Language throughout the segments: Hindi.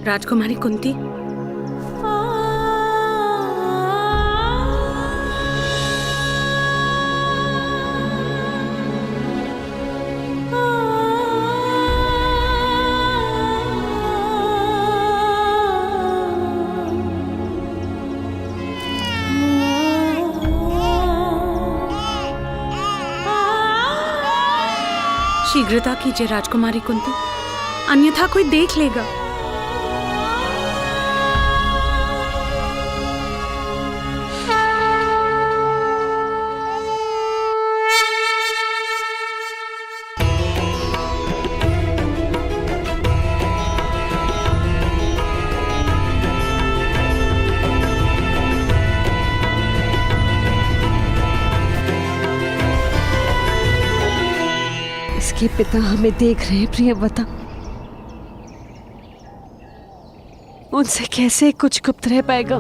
राजकुमारी कुंती, शीघ्रता कीजिए राजकुमारी कुंती, अन्यथा कोई देख लेगा। के पिता हमें देख रहे हैं प्रियव्रता, उनसे कैसे कुछ गुप्त रह पाएगा।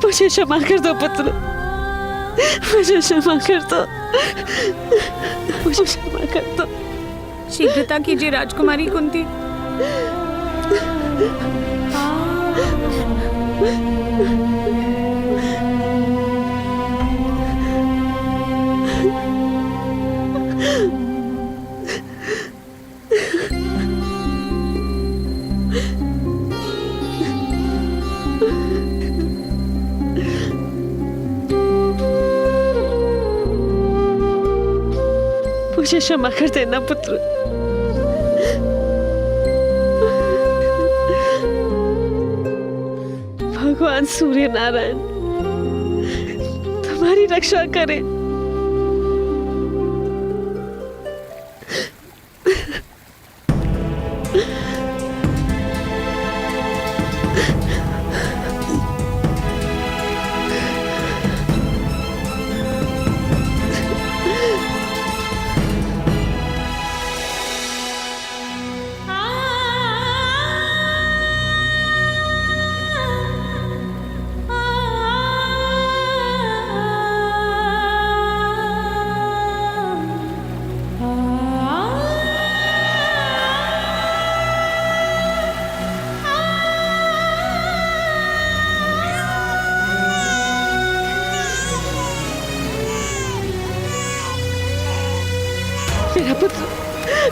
मुझे क्षमा कर दो पुत्र, मुझे क्षमा कर दो, मुझे क्षमा कर दो। शीघ्रता कीजिए राजकुमारी कुंती। मुझे क्षमा कर देना पुत्र। भगवान सूर्य नारायण तुम्हारी रक्षा करे। मेरा पुत्र,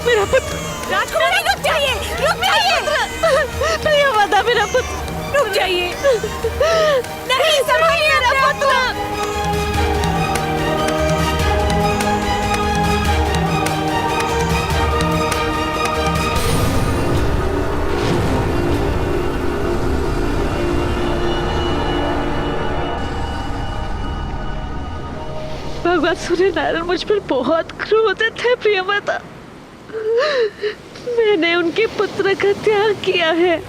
मेरा पुत्र। राजकुमारी रुक जाइए, रुक जाइए। प्रियवदा, मेरा पुत्र, रुक जाइए। नहीं, संभालिए मेरा पुत्र। भगवान सूर्य नारायण मुझ पर बहुत क्रोधित है प्रियवदा। मैंने उनके पुत्र का त्याग किया है।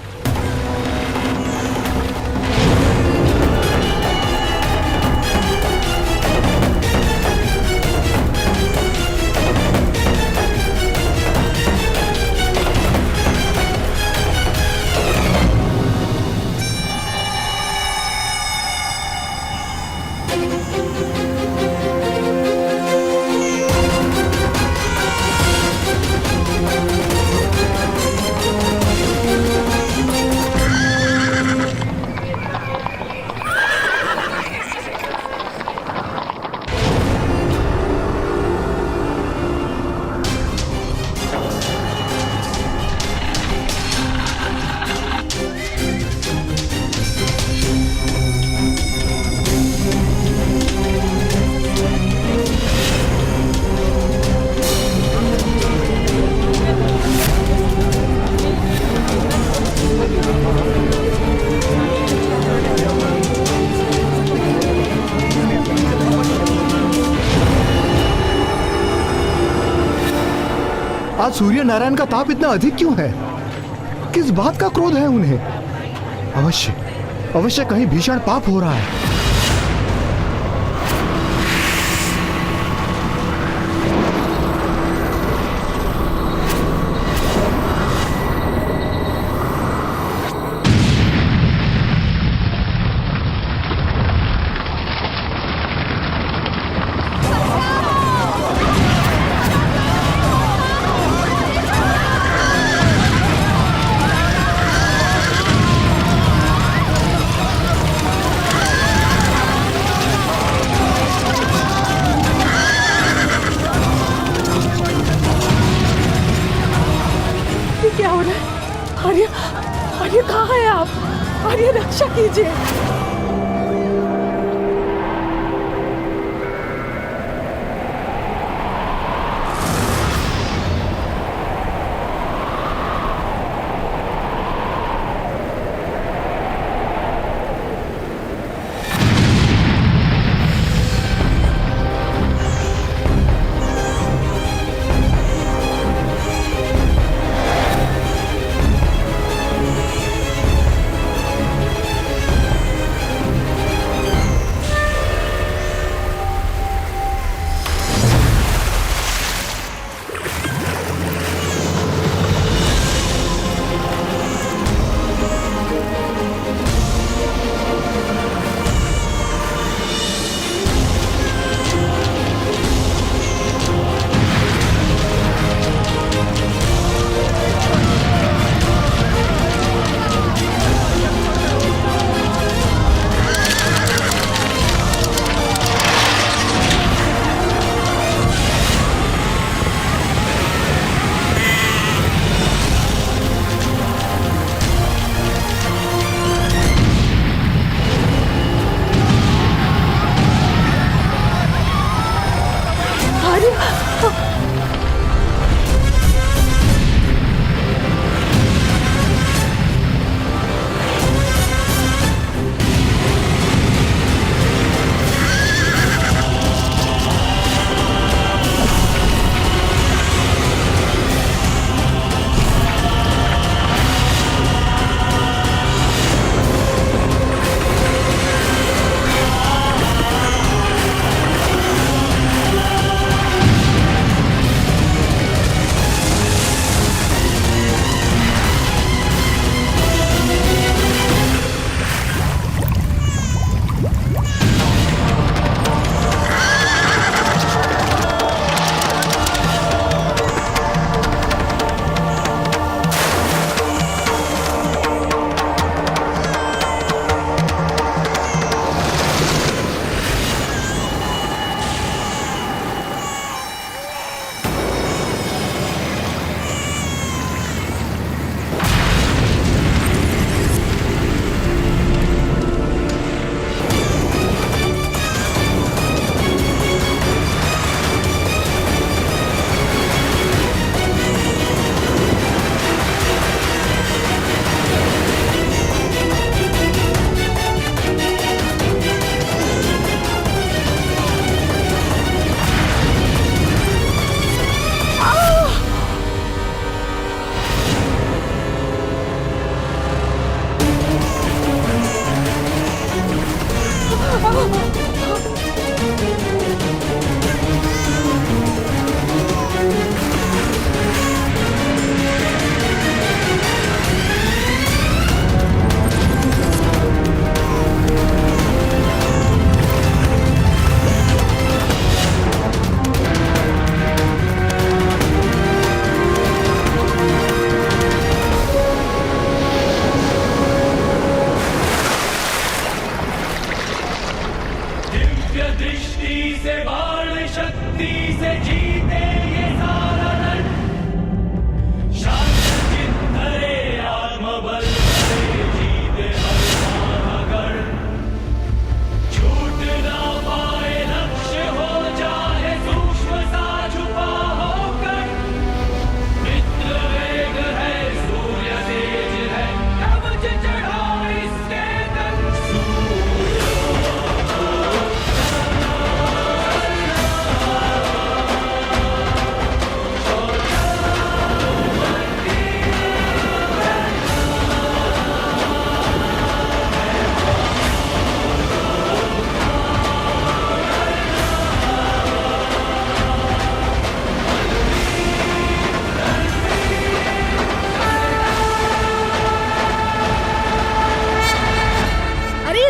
आज सूर्य नारायण का ताप इतना अधिक क्यों है? किस बात का क्रोध है उन्हें? अवश्य अवश्य कहीं भीषण पाप हो रहा है। क्या हो रहा है? आर्य, आर्य कहाँ है आप? आर्य रक्षा कीजिए।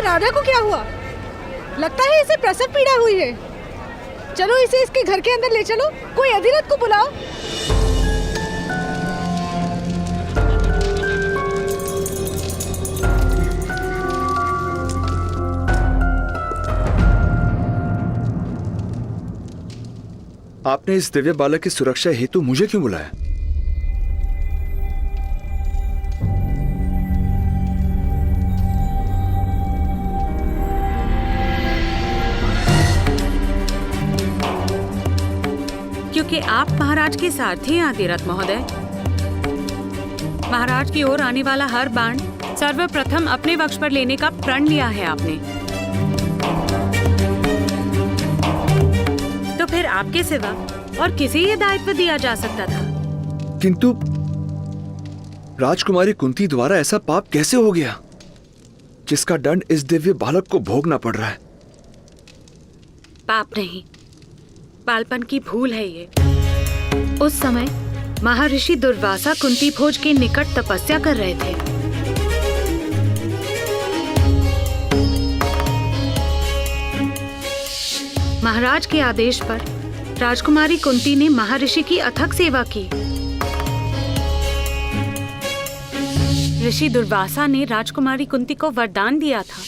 राधा को क्या हुआ? लगता है इसे प्रसव पीड़ा हुई है। चलो इसे इसके घर के अंदर ले चलो। कोई अधिरथ को बुलाओ। आपने इस दिव्य बालक की सुरक्षा हेतु मुझे क्यों बुलाया? क्योंकि आप महाराज के सारथी हैं अधिरथ महोदय। महाराज की ओर आने वाला हर बाण सर्वप्रथम अपने वक्ष पर लेने का प्रण लिया है आपने। तो फिर आपके सिवा और किसे ये दायित्व दिया जा सकता था? किंतु राजकुमारी कुंती द्वारा ऐसा पाप कैसे हो गया जिसका दंड इस दिव्य बालक को भोगना पड़ रहा है? पाप नहीं, बालपन की भूल है ये। उस समय महर्षि दुर्वासा कुंती भोज के निकट तपस्या कर रहे थे। महाराज के आदेश पर राजकुमारी कुंती ने महर्षि की अथक सेवा की। ऋषि दुर्वासा ने राजकुमारी कुंती को वरदान दिया था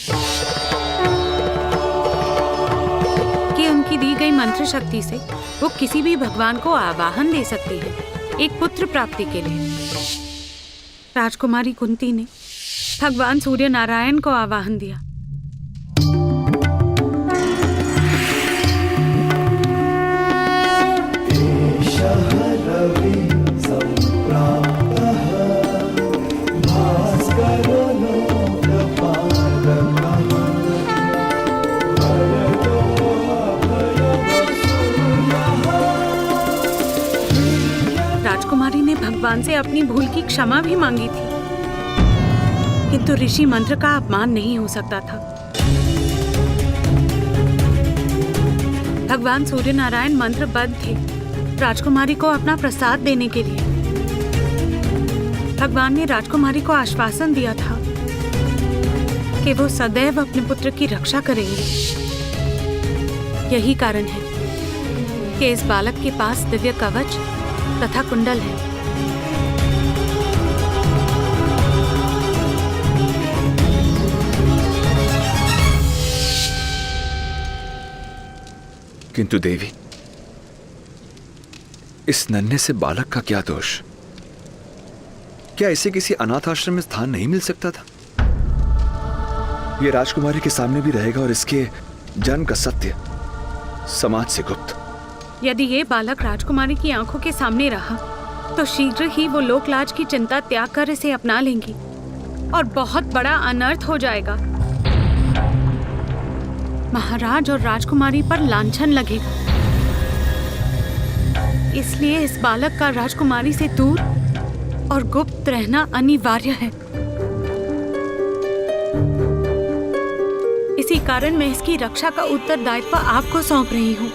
कि उनकी दी गई मंत्र शक्ति से वो किसी भी भगवान को आवाहन दे सकती है एक पुत्र प्राप्ति के लिए। राजकुमारी कुंती ने भगवान सूर्य नारायण को आवाहन दिया। राजकुमारी ने भगवान से अपनी भूल की क्षमा भी मांगी थी, किंतु ऋषि मंत्र का अपमान नहीं हो सकता था। भगवान सूर्य नारायण मंत्रबद्ध थे राजकुमारी को अपना प्रसाद देने के लिए। भगवान ने राजकुमारी को आश्वासन दिया था कि वो सदैव अपने पुत्र की रक्षा करेंगे। यही कारण है कि इस बालक के पास दिव्य कवच तथा कुंडल है। किंतु देवी, इस नन्हे से बालक का क्या दोष? क्या इसे किसी अनाथ आश्रम में स्थान नहीं मिल सकता था? यह राजकुमारी के सामने भी रहेगा और इसके जन्म का सत्य समाज से गुप्त। यदि ये बालक राजकुमारी की आंखों के सामने रहा तो शीघ्र ही वो लोकलाज की चिंता त्याग कर इसे अपना लेंगी और बहुत बड़ा अनर्थ हो जाएगा। महाराज और राजकुमारी पर लांछन लगेगा। इसलिए इस बालक का राजकुमारी से दूर और गुप्त रहना अनिवार्य है। इसी कारण मैं इसकी रक्षा का उत्तरदायित्व आपको सौंप रही हूँ।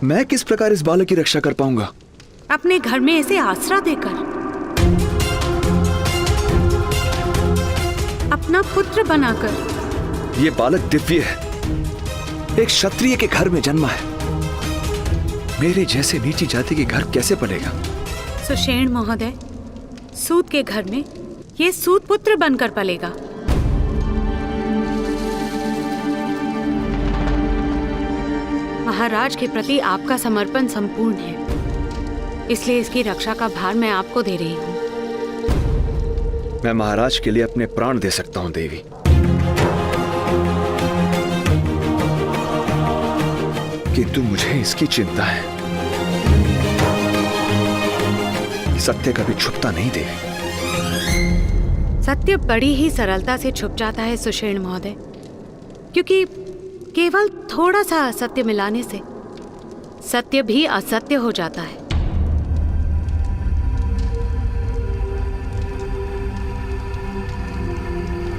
मैं किस प्रकार इस बालक की रक्षा कर पाऊंगा? अपने घर में इसे आसरा देकर, अपना पुत्र बनाकर। ये बालक दिव्य है, एक क्षत्रिय के घर में जन्मा है। मेरे जैसे नीची जाति के घर कैसे पलेगा? सुषेण महोदय, सूत के घर में ये सूत पुत्र बनकर पलेगा। महाराज के प्रति आपका समर्पण संपूर्ण है, इसलिए इसकी रक्षा का भार मैं आपको दे रही हूँ। मैं महाराज के लिए अपने प्राण दे सकता हूँ देवी, किंतु मुझे इसकी चिंता है। सत्य कभी छुपता नहीं देवी। सत्य बड़ी ही सरलता से छुप जाता है सुषेण महोदय, क्योंकि केवल थोड़ा सा असत्य मिलाने से सत्य भी असत्य हो जाता है।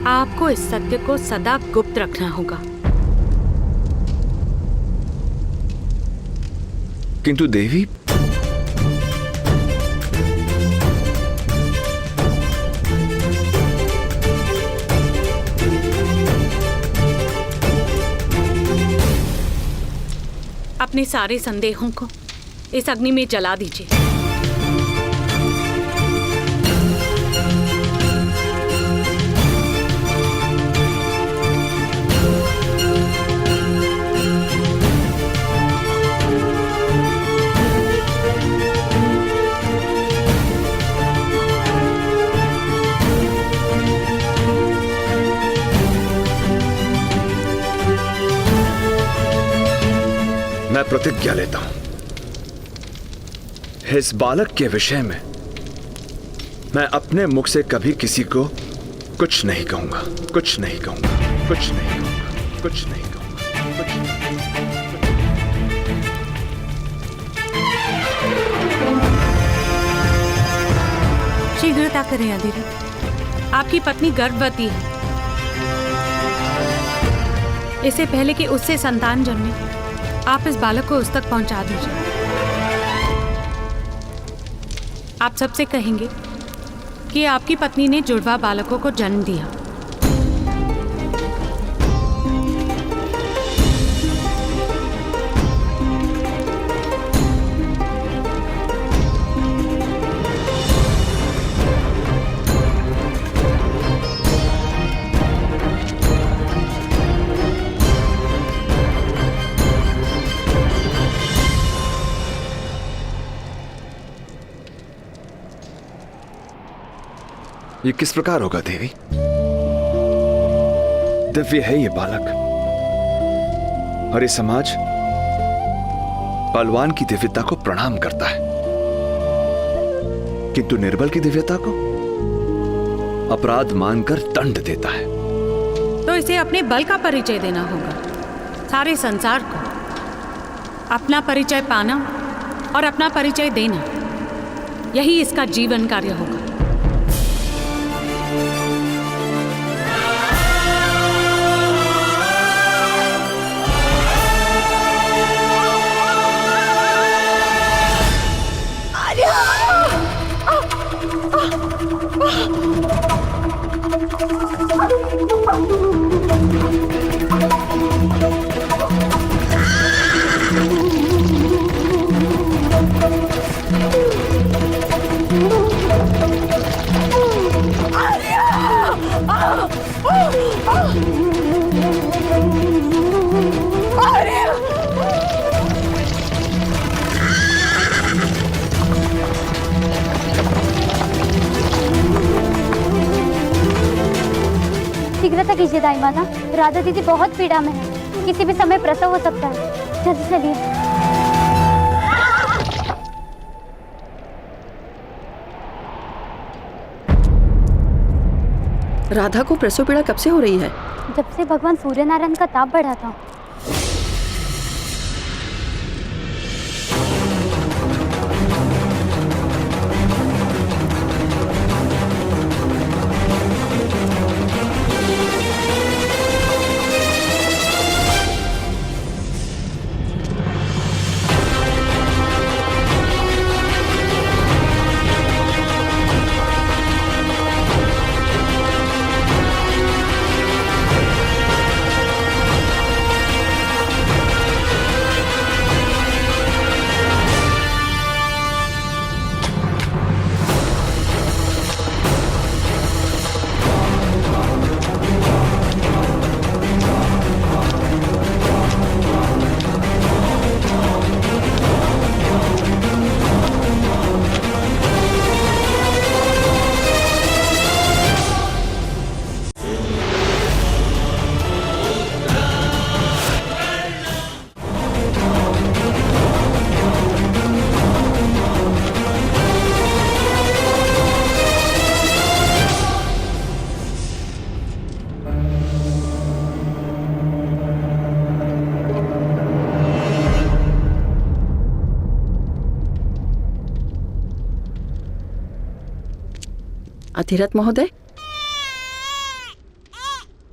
आपको इस सत्य को सदा गुप्त रखना होगा। किंतु देवी, अपने सारे संदेहों को इस अग्नि में जला दीजिए। मैं प्रतिज्ञा लेता हूं, इस बालक के विषय में मैं अपने मुख से कभी किसी को कुछ नहीं कहूंगा, कुछ नहीं कहूंगा, कुछ नहीं कहूंगा, कुछ नहीं कहूंगा, कुछ नहीं। शीघ्रता करें अधिरथ, आपकी पत्नी गर्भवती है। इससे पहले कि उससे संतान जन्मे, आप इस बालक को उस तक पहुंचा दीजिए। आप सबसे कहेंगे कि आपकी पत्नी ने जुड़वा बालकों को जन्म दिया। ये किस प्रकार होगा देवी? दिव्य है ये बालक, और ये समाज बलवान की दिव्यता को प्रणाम करता है, किंतु निर्बल की दिव्यता को अपराध मानकर दंड देता है। तो इसे अपने बल का परिचय देना होगा, सारे संसार को अपना परिचय पाना और अपना परिचय देना, यही इसका जीवन कार्य होगा। शीघ्रता कीजिए दाई माता, राधा दीदी बहुत पीड़ा में है, किसी भी समय प्रसव हो सकता है। जल्दी चलिए। राधा को प्रसव पीड़ा कब से हो रही है? जब से भगवान सूर्य नारायण का ताप बढ़ा था। अधिरथ महोदय।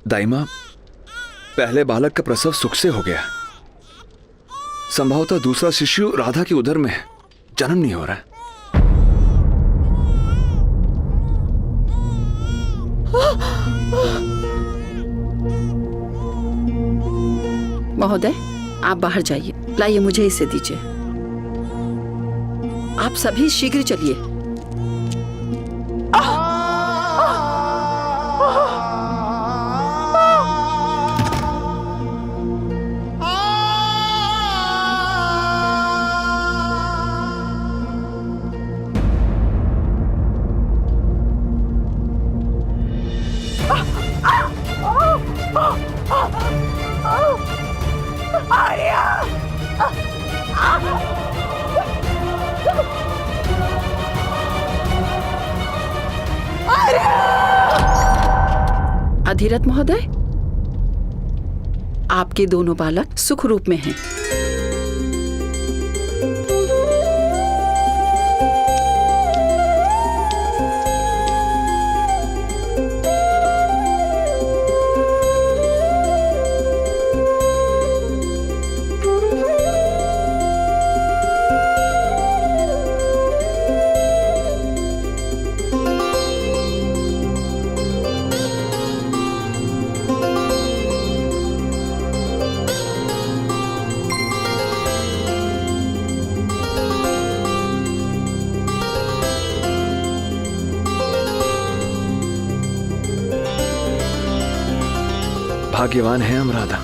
दाइमा, पहले बालक का प्रसव सुख से हो गया। संभवतः दूसरा शिशु राधा की उदर में है, जन्म नहीं हो रहा है। महोदय, आप बाहर जाइए। लाइए, मुझे इसे दीजिए। आप सभी शीघ्र चलिए। अधिरथ महोदय, आपके दोनों बालक सुख रूप में हैं। भाग्यवान है हम राधा।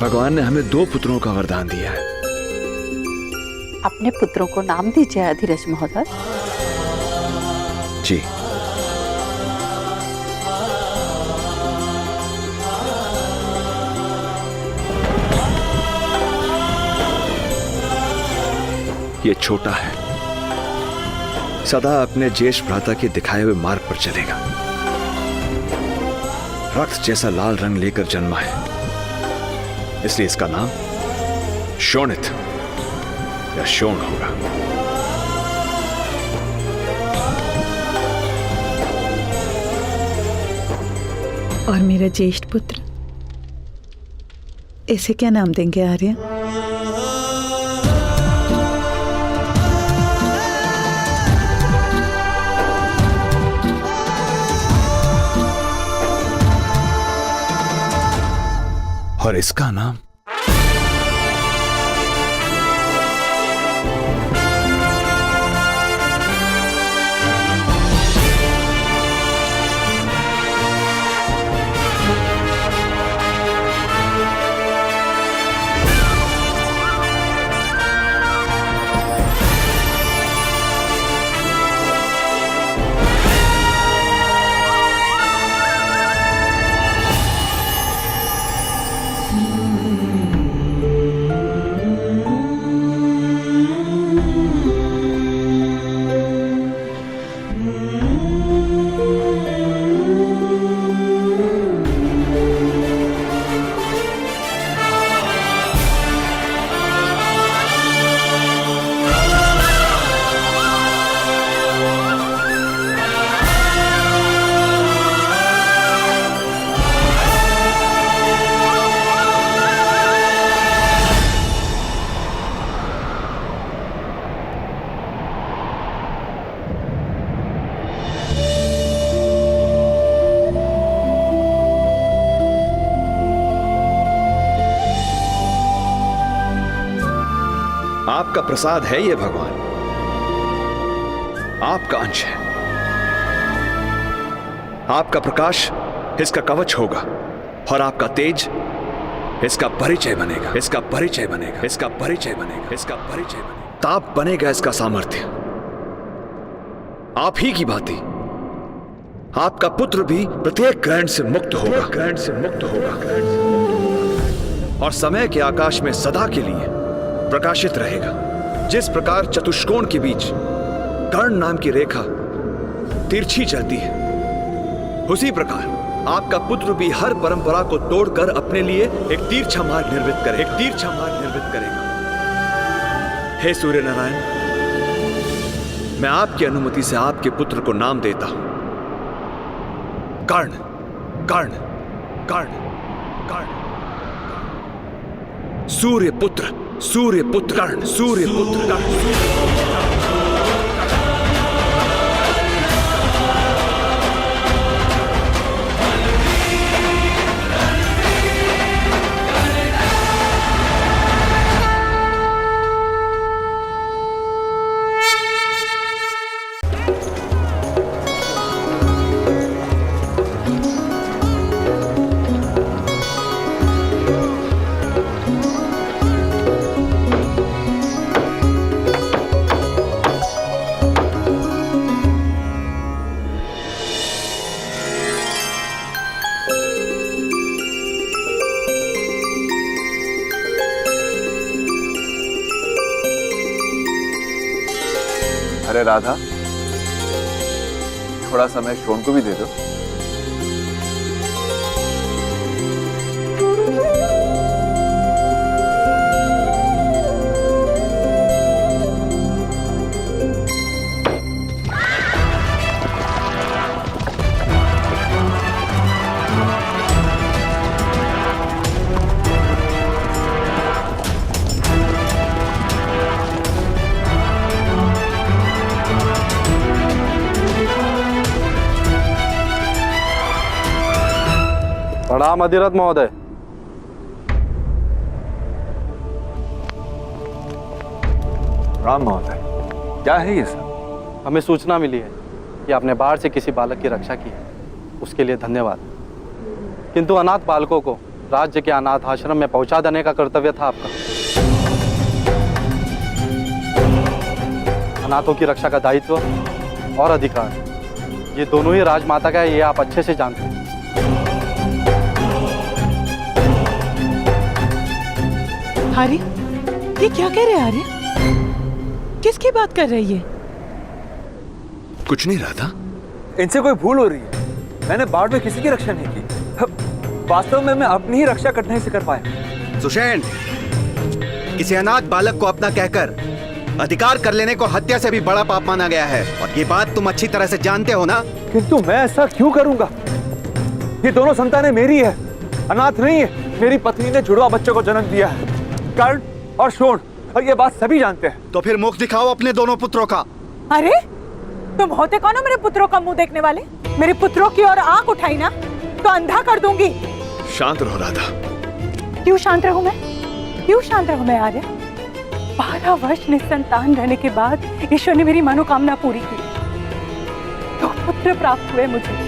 भगवान ने हमें 2 पुत्रों का वरदान दिया है। अपने पुत्रों को नाम दीजिए अधिरथ महोदय। जी। ये छोटा है, सदा अपने ज्येष्ठ भ्राता के दिखाए हुए मार्ग पर चलेगा। रक्त जैसा लाल रंग लेकर जन्मा है, इसलिए इसका नाम शोणित या शोण होगा। और मेरा ज्येष्ठ पुत्र, इसे क्या नाम देंगे आर्य? और इसका नाम आपका प्रसाद है। ये भगवान आपका अंश है। आपका प्रकाश इसका कवच होगा और आपका तेज इसका परिचय बनेगा। इसका परिचय बनेगा। इसका परिचय बनेगा। इसका परिचय बनेगा। ताप बनेगा इसका सामर्थ्य। आप ही की भांति आपका पुत्र भी प्रत्येक ग्रहण से मुक्त होगा। ग्रहण से मुक्त होगा और समय के आकाश में सदा के लिए प्रकाशित रहेगा। जिस प्रकार चतुष्कोण के बीच कर्ण नाम की रेखा तिरछी चलती है, उसी प्रकार आपका पुत्र भी हर परंपरा को तोड़कर अपने लिए एक तिरछा मार्ग निर्मित करेगा। हे सूर्य नारायण, मैं आपकी अनुमति से आपके पुत्र को नाम देता हूं कर्ण कर्ण कर्ण कर्ण सूर्यपुत्र सूर्यपुत्र कर्ण सूर्यपुत्र कर्ण। अरे राधा, थोड़ा समय शोन को भी दे दो। प्रणाम अधिरथ महोदय। राम महोदय, क्या है ये सब? हमें सूचना मिली है कि आपने बाढ़ से किसी बालक की रक्षा की है, उसके लिए धन्यवाद। किंतु अनाथ बालकों को राज्य के अनाथ आश्रम में पहुंचा देने का कर्तव्य था आपका। अनाथों की रक्षा का दायित्व और अधिकार ये दोनों ही राजमाता का है, ये आप अच्छे से जानते हैं। आर्य, ये क्या कह रहे आर्य? किसकी बात कर रही है? कुछ नहीं राधा। इनसे कोई भूल हो रही है। मैंने बाढ़ में किसी की रक्षा नहीं की। वास्तव में मैं अपनी ही रक्षा करने से कर पाया। सुषेण, किसी अनाथ बालक को अपना कहकर अधिकार कर लेने को हत्या से भी बड़ा पाप माना गया है, और ये बात तुम अच्छी तरह से जानते हो ना? किंतु मैं ऐसा क्यों करूंगा? ये दोनों संतानें मेरी है, अनाथ नहीं है। मेरी पत्नी ने जुड़वा बच्चों को जन्म दिया है, कर्ण और शोण, और ये बात सभी जानते हैं। तो फिर मुख दिखाओ अपने दोनों पुत्रों का। अरे तुम होते कौन हो मेरे पुत्रों का मुंह देखने वाले? मेरे पुत्रों की ओर आंख उठाई ना तो अंधा कर दूंगी। शांत रहो राधा। क्यों शांत रहूं मैं? क्यों शांत रहूं मैं आर्य? 12 वर्ष निसंतान रहने के बाद ईश्वर ने मेरी मनोकामना पूरी की, तो पुत्र प्राप्त हुए मुझे।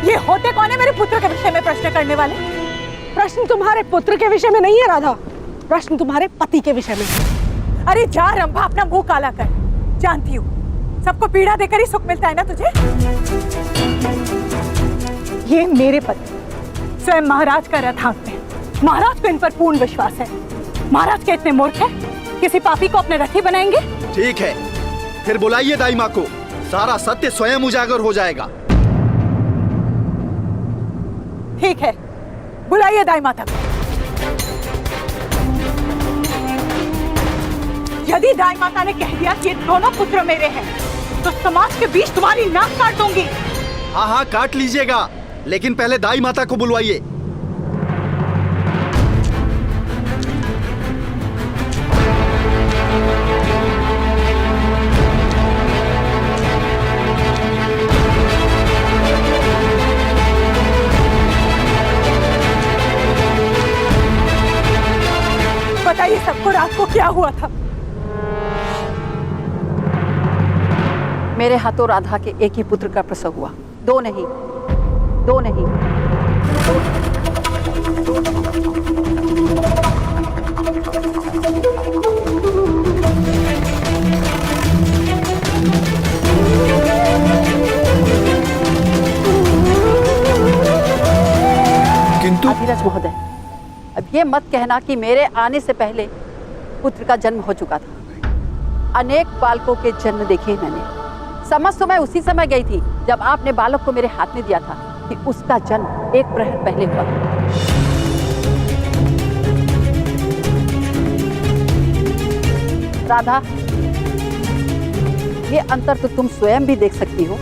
ये होते कौन है मेरे पुत्र के विषय में प्रश्न करने वाले? प्रश्न तुम्हारे पुत्र के विषय में नहीं है राधा, प्रश्न तुम्हारे पति के विषय में। अरे जा रंभा, अपना मुंह काला कर। जानती हूँ सबको पीड़ा देकर ही सुख मिलता है ना तुझे। ये मेरे पति स्वयं महाराज का रथांग है। महाराज को इन पर पूर्ण विश्वास है। महाराज के इतने मूर्ख है किसी पापी को अपने रथी बनाएंगे? ठीक है, फिर बुलाइए दाई माँ को, सारा सत्य स्वयं उजागर हो जाएगा। ठीक है, बुलाइए दाई माता को। यदि दाई माता ने कह दिया कि ये दोनों पुत्र मेरे हैं, तो समाज के बीच तुम्हारी नाक काट दूंगी। हाँ हाँ, काट लीजिएगा, लेकिन पहले दाई माता को बुलवाइए। बताइए सबको रात को क्या हुआ था? मेरे हाथों राधा के एक ही पुत्र का प्रसव हुआ, दो नहीं, दो नहीं। किंतु अधिरथ महोदय, अब ये मत कहना कि मेरे आने से पहले पुत्र का जन्म हो चुका था। अनेक बालकों के जन्म देखे मैंने। समझ तो मैं उसी समय गई थी जब आपने बालक को मेरे हाथ में दिया था कि उसका जन्म एक प्रहर पहले हुआ। राधा, ये अंतर तो तुम स्वयं भी देख सकती हो।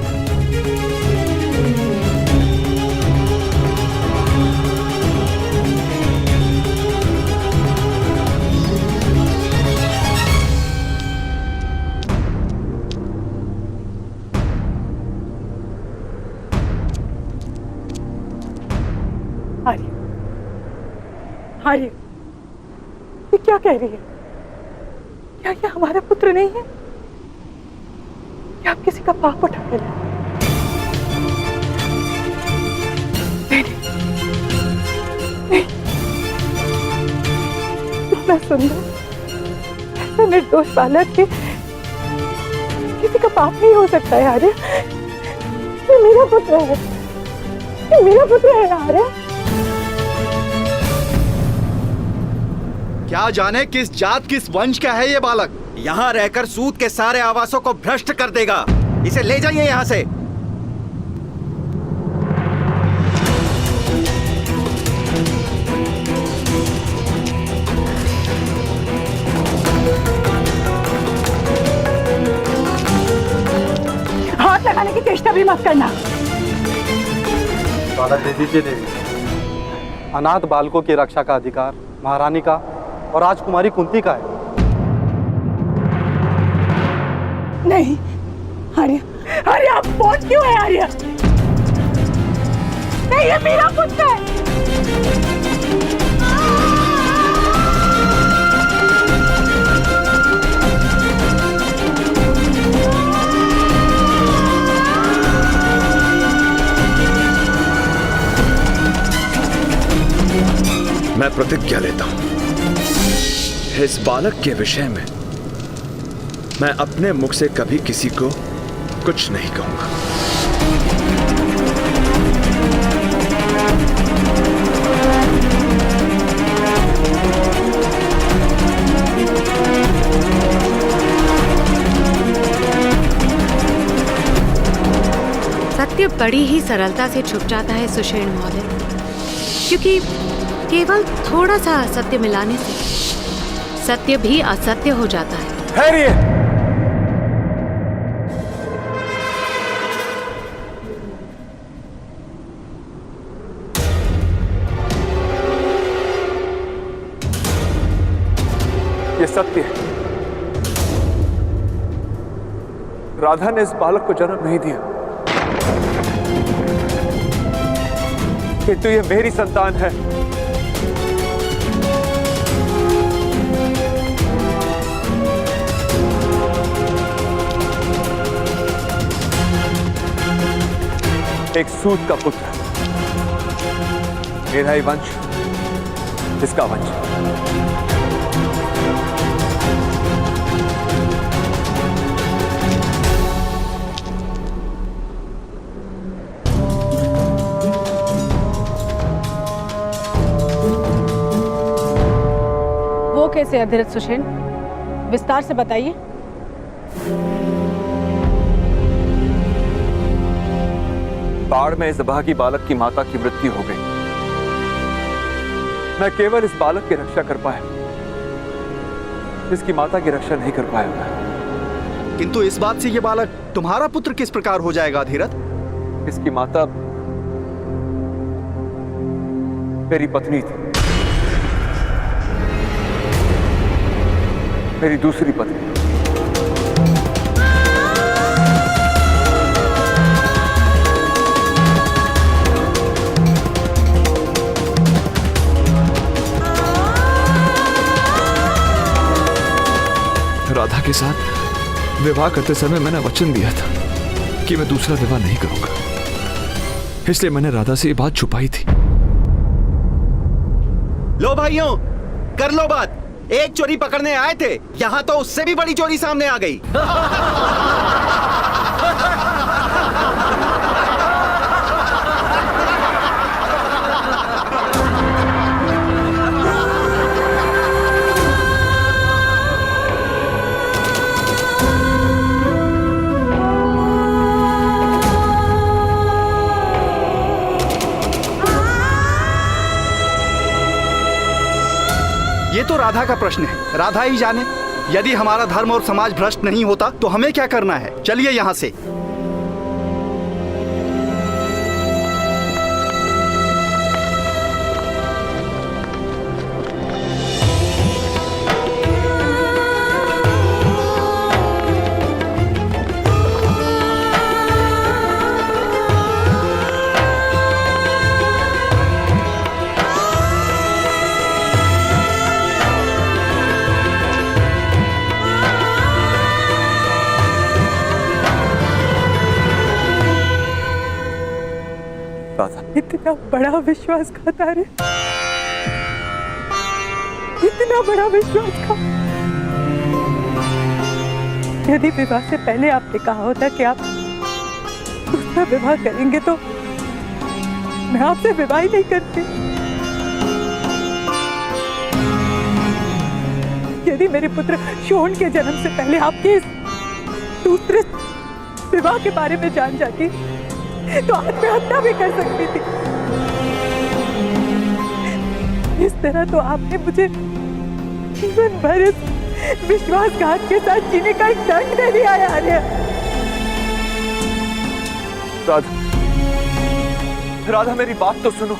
आर्य, आर्य, ये क्या कह रही है? क्या ये हमारा पुत्र नहीं है? क्या आप किसी का पाप उठा के लाए? नहीं, इतना सुंदर, ऐसा निर्दोष बालक के किसी का पाप नहीं हो सकता है आर्य। ये मेरा पुत्र है, ये मेरा पुत्र है आर्य। क्या जाने किस जात किस वंश का है ये बालक। यहाँ रहकर सूद के सारे आवासों को भ्रष्ट कर देगा। इसे ले जाइए यहाँ से। हाथ लगाने की चेष्टा भी मत करना। बालक दे दीजिए देवी। अनाथ बालकों की रक्षा का अधिकार महारानी का और राजकुमारी कुंती का है। नहीं आर्य, आर्य आप पहुंच क्यों है आर्य? नहीं, ये मेरा पुत्र है। मैं प्रतिज्ञा लेता हूं, इस बालक के विषय में मैं अपने मुख से कभी किसी को कुछ नहीं कहूंगा। सत्य बड़ी ही सरलता से छुप जाता है सुषेण महोदय, क्योंकि केवल थोड़ा सा असत्य मिलाने से सत्य भी असत्य हो जाता है। ठहरिए। ये सत्य है, राधा ने इस बालक को जन्म नहीं दिया, किंतु ये मेरी संतान है। एक सूत का पुत्र, मेरा ही वंश, इसका वंश। वो कैसे अधिरथ सुषेण, विस्तार से बताइए। बाढ़ में इस अभागी बालक की माता की मृत्यु हो गई। मैं केवल इस बालक की रक्षा कर पाया, इसकी माता की रक्षा नहीं कर पाया मैं। किंतु इस बात से ये बालक तुम्हारा पुत्र किस प्रकार हो जाएगा धीरथ? इसकी माता मेरी पत्नी थी, मेरी दूसरी पत्नी। राधा के साथ विवाह करते समय मैंने वचन दिया था कि मैं दूसरा विवाह नहीं करूंगा, इसलिए मैंने राधा से ये बात छुपाई थी। लो भाइयों, कर लो बात। एक चोरी पकड़ने आए थे, यहाँ तो उससे भी बड़ी चोरी सामने आ गई। ये तो राधा का प्रश्न है, राधा ही जाने। यदि हमारा धर्म और समाज भ्रष्ट नहीं होता तो हमें क्या करना है। चलिए यहाँ से। राधा, इतना बड़ा विश्वासघात आर्य, इतना बड़ा विश्वासघात। यदि विवाह से पहले आपने कहा होता कि आप दूसरा विवाह करेंगे तो मैं आपसे विवाह ही नहीं करती। यदि मेरे पुत्र शोहन के जन्म से पहले आपके इस दूसरे विवाह के बारे में जान जाती तो आत्महत्या भी कर सकती थी। इस तरह तो आपने मुझे जीवन भर इस विश्वासघात के साथ जीने का एक दंड दे दिया है आर्य। राधा, राधा मेरी बात तो सुनो।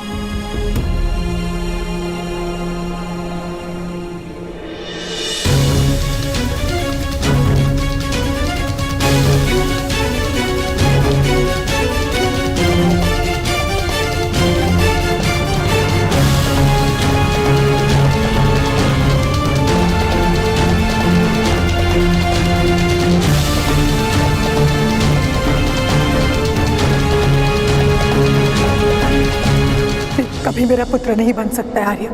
कभी मेरा पुत्र नहीं बन सकता है आर्य।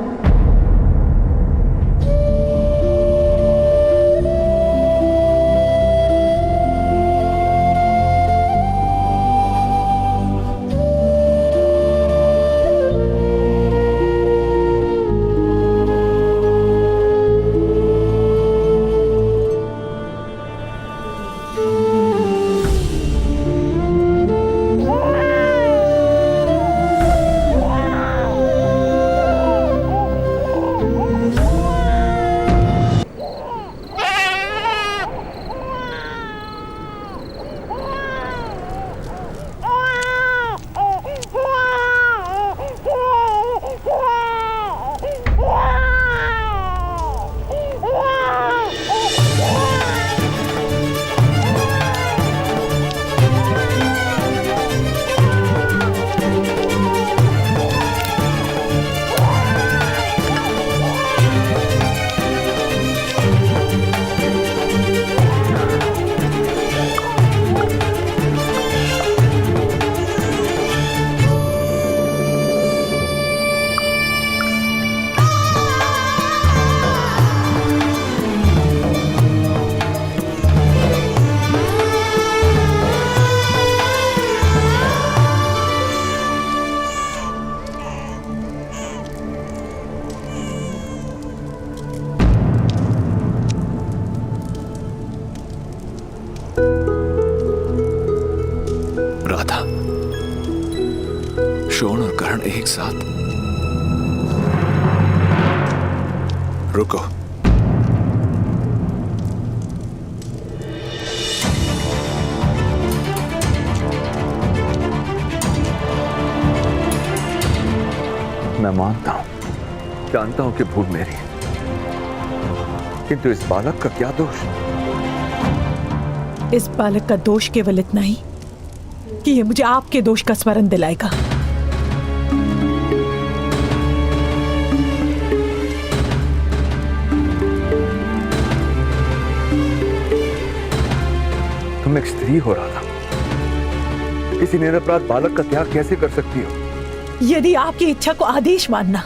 शोन और करण एक साथ। रुको, मैं मानता हूं, जानता हूं कि भूल मेरी, किंतु इस बालक का क्या दोष? इस बालक का दोष केवल इतना ही कि ये मुझे आपके दोष का स्मरण दिलाएगा। तुम एक स्त्री हो रहा था, किसी निरपराध बालक का त्याग कैसे कर सकती हो? यदि आपकी इच्छा को आदेश मानना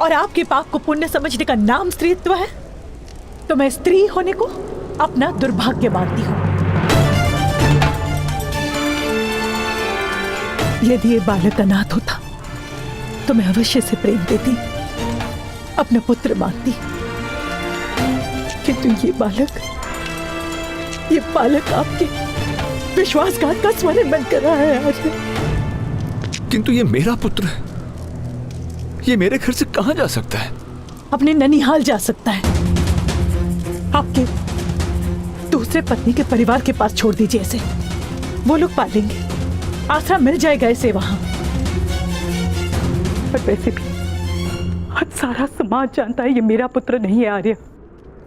और आपके पाप को पुण्य समझने का नाम स्त्रीत्व है, तो मैं स्त्री होने को अपना दुर्भाग्य मानती हूं। यदि ये बालक अनाथ होता तो मैं अवश्य से प्रेम देती, अपना पुत्र मानती, किंतु ये बालक आपके विश्वासघात का स्मरण बन कर रहा है आज। किंतु ये मेरा पुत्र है, ये मेरे घर से कहां जा सकता है? अपने ननिहाल जा सकता है। आपके दूसरे पत्नी के परिवार के पास छोड़ दीजिए इसे, वो लोग पालेंगे, आसरा मिल जाएगा इसे वहां। पर वैसे भी आज सारा समाज जानता है ये मेरा पुत्र नहीं है आर्य।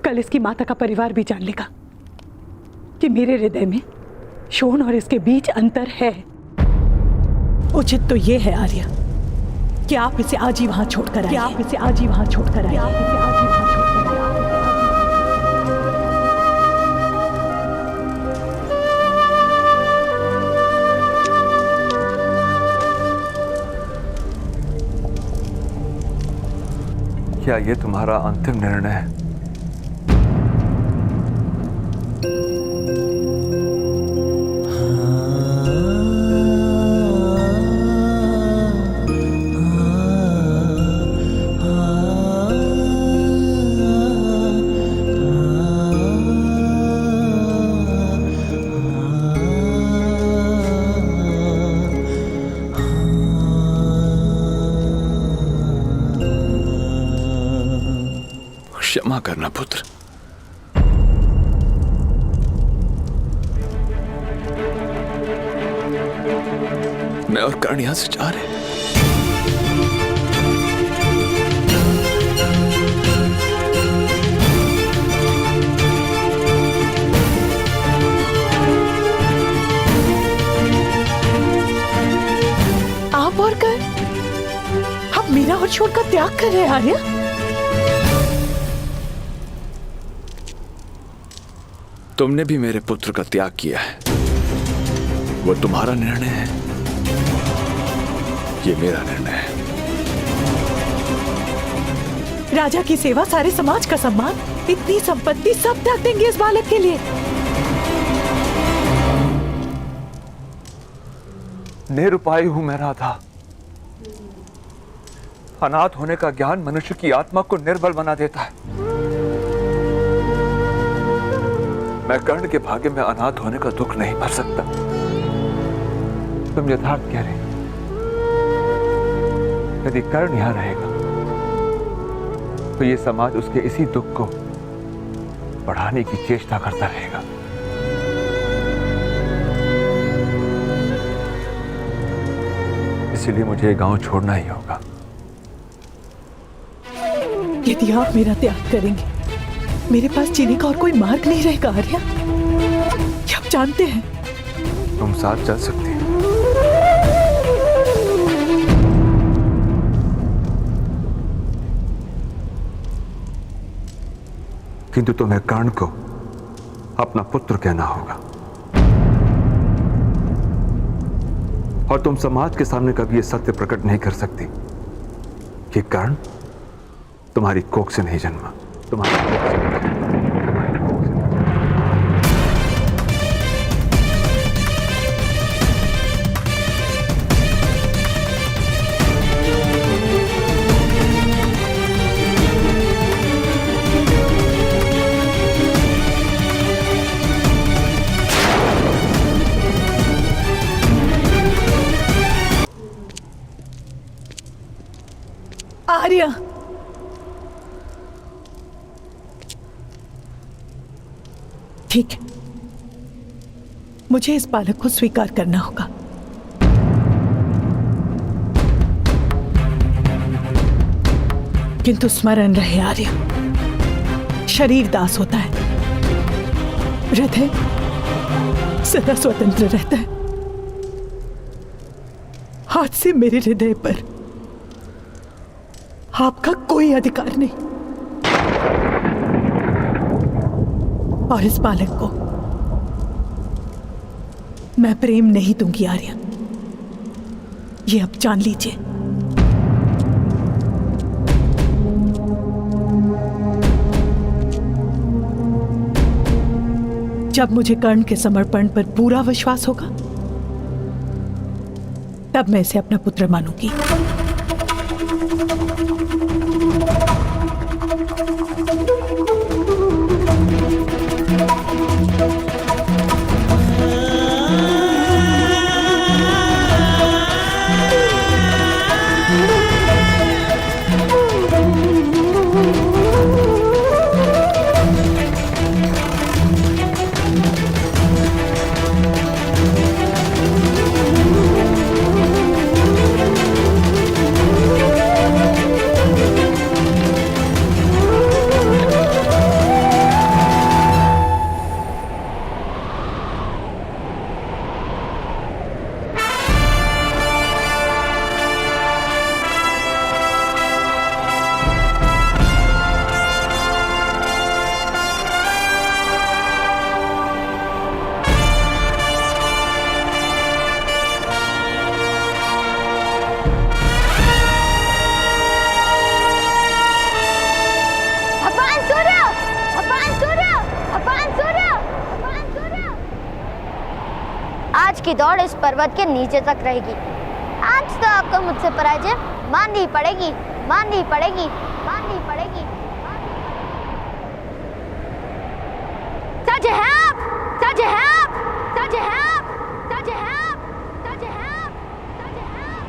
कल इसकी माता का परिवार भी जान लेगा कि मेरे हृदय में शोन और इसके बीच अंतर है। उचित तो ये है आर्य कि आप इसे आज ही वहां छोड़कर आइए। आप इसे आज ही वहां छोड़कर आइए। आप इसे आज ही वहां छोड़कर आइए। क्या ये तुम्हारा अंतिम निर्णय है? क्षमा करना पुत्र। मैं और कर्ण यहां से जा रहे हैं। आप और कर आप मीरा और छोड़ का त्याग कर रहे हैं आर्या। तुमने भी मेरे पुत्र का त्याग किया है, वो तुम्हारा निर्णय है, ये मेरा निर्णय है। राजा की सेवा, सारे समाज का सम्मान, इतनी संपत्ति सब त्याग देंगे इस बालक के लिए? निरुपाय हूं मैं राधा। अनाथ होने का ज्ञान मनुष्य की आत्मा को निर्बल बना देता है। मैं कर्ण के भाग्य में अनाथ होने का दुख नहीं भर सकता। तुम यथार्थ कह रहे। यदि कर्ण यहां रहेगा तो ये समाज उसके इसी दुख को बढ़ाने की चेष्टा करता रहेगा। इसीलिए मुझे गांव छोड़ना ही होगा। यदि आप मेरा त्याग करेंगे, मेरे पास जीने का और कोई मार्ग नहीं रहेगा आर्या। क्या आप जानते हैं? तुम साथ चल सकती हो, किंतु तुम्हें कर्ण को अपना पुत्र कहना होगा। और तुम समाज के सामने कभी यह सत्य प्रकट नहीं कर सकती कि कर्ण तुम्हारी कोख से नहीं जन्मा, तुम्हारी कोख से नहीं जन्मा। आर्या, ठीक है, मुझे इस बालक को स्वीकार करना होगा। किंतु स्मरण रहे आर्या, शरीर दास होता है, हृदय सदा स्वतंत्र रहता है। आज से मेरे हृदय पर आपका कोई अधिकार नहीं, और इस बालक को मैं प्रेम नहीं दूंगी आर्या, ये अब जान लीजिए। जब मुझे कर्ण के समर्पण पर पूरा विश्वास होगा, तब मैं इसे अपना पुत्र मानूंगी। की दौड़ इस पर्वत के नीचे तक रहेगी। आज तो आपको मुझसे पराजय माननी पड़ेगी, माननी पड़ेगी, माननी पड़ेगी। सच है आप, सच है आप, सच है आप, सच है आप, सच है आप, सच है आप।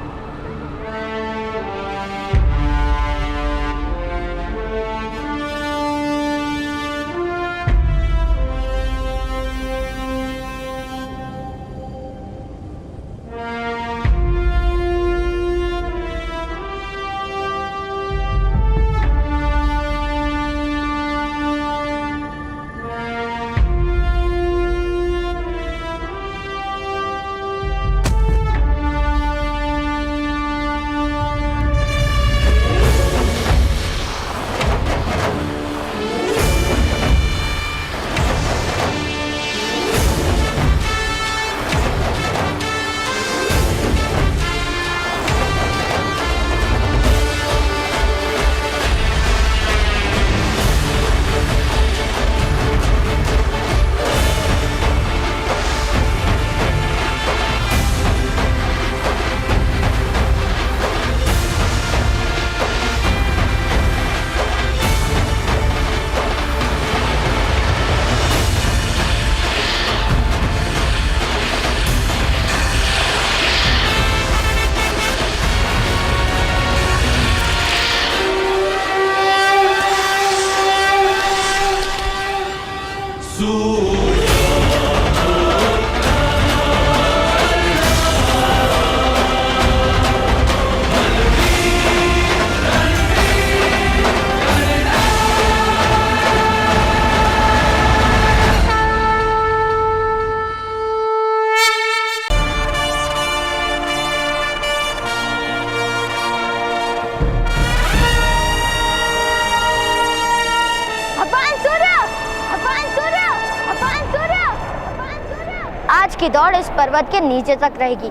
आज की दौड़ इस पर्वत के नीचे तक रहेगी।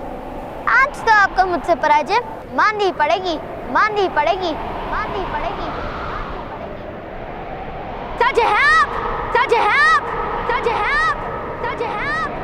आज तो आपको मुझसे पराजय माननी पड़ेगी, माननी पड़ेगी, माननी पड़ेगी, माननी पड़ेगी। सच है आप, सच है आप, सच है आप, सच है आप, सच है आप।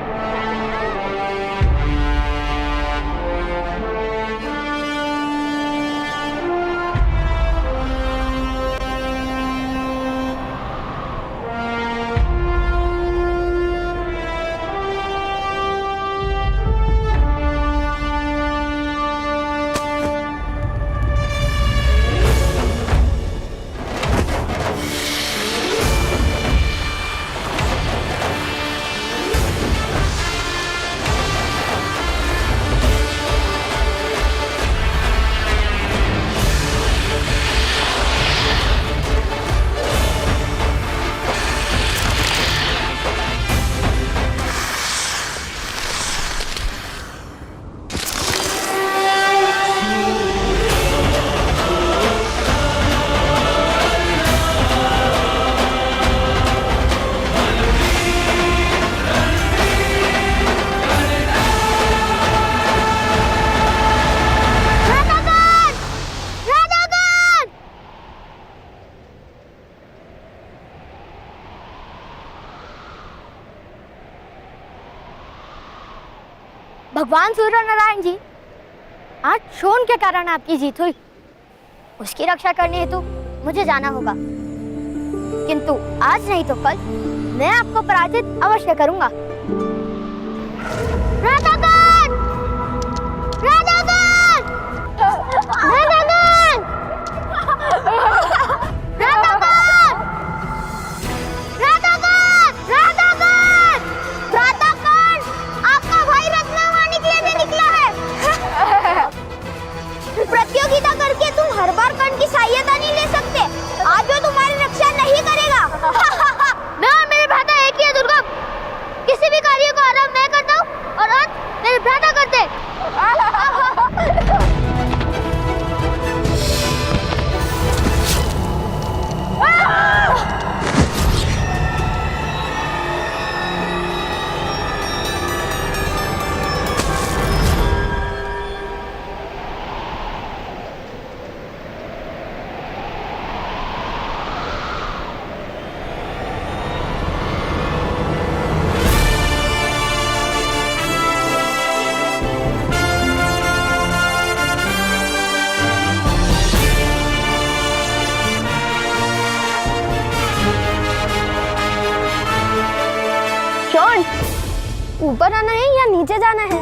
भगवान सूर्य नारायण जी, आज शोन के कारण आपकी जीत हुई। उसकी रक्षा करने हेतु मुझे जाना होगा, किंतु आज नहीं तो कल मैं आपको पराजित अवश्य करूंगा। राधाकांत! राधाकांत! राधाकांत! राधाकांत! राधाकांत! राधाकांत! राधाकांत! आपका भाई रत्नवाणी के लिए निकला है। प्रतियोगिता करके तुम हर बार कर्ण की सहायता नहीं ले सकते। आज वो तुम्हारी रक्षा नहीं करेगा। मैं और मेरे भ्राता एक ही है दुर्गम। किसी भी कार्य को आरंभ मैं करता हूँ और अंत मेरे भ्राता करते। ऊपर आना है या नीचे जाना है?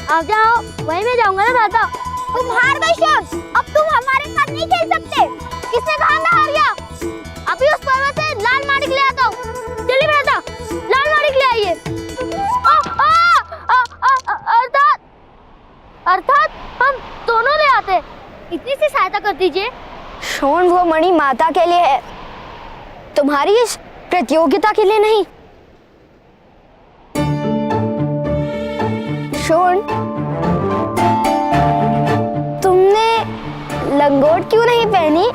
आप जाओ, वहीं मैं जाऊंगा ना दादा। तुम हार गए शोन, अब तुम हमारे साथ नहीं खेल सकते। किसने कहा मैं हार गया? अभी उस पर्वत से लाल माणिक ले आता हूँ। चलिए दादा, लाल माणिक ले आइए। अर्थात हम दोनों ले आते। इतनी सी सहायता कर दीजिए। शोन, वो मणि माता के लिए है, तुम्हारी इस प्रतियोगिता के लिए नहीं। शोन, तुमने लंगोट क्यों नहीं पहनी?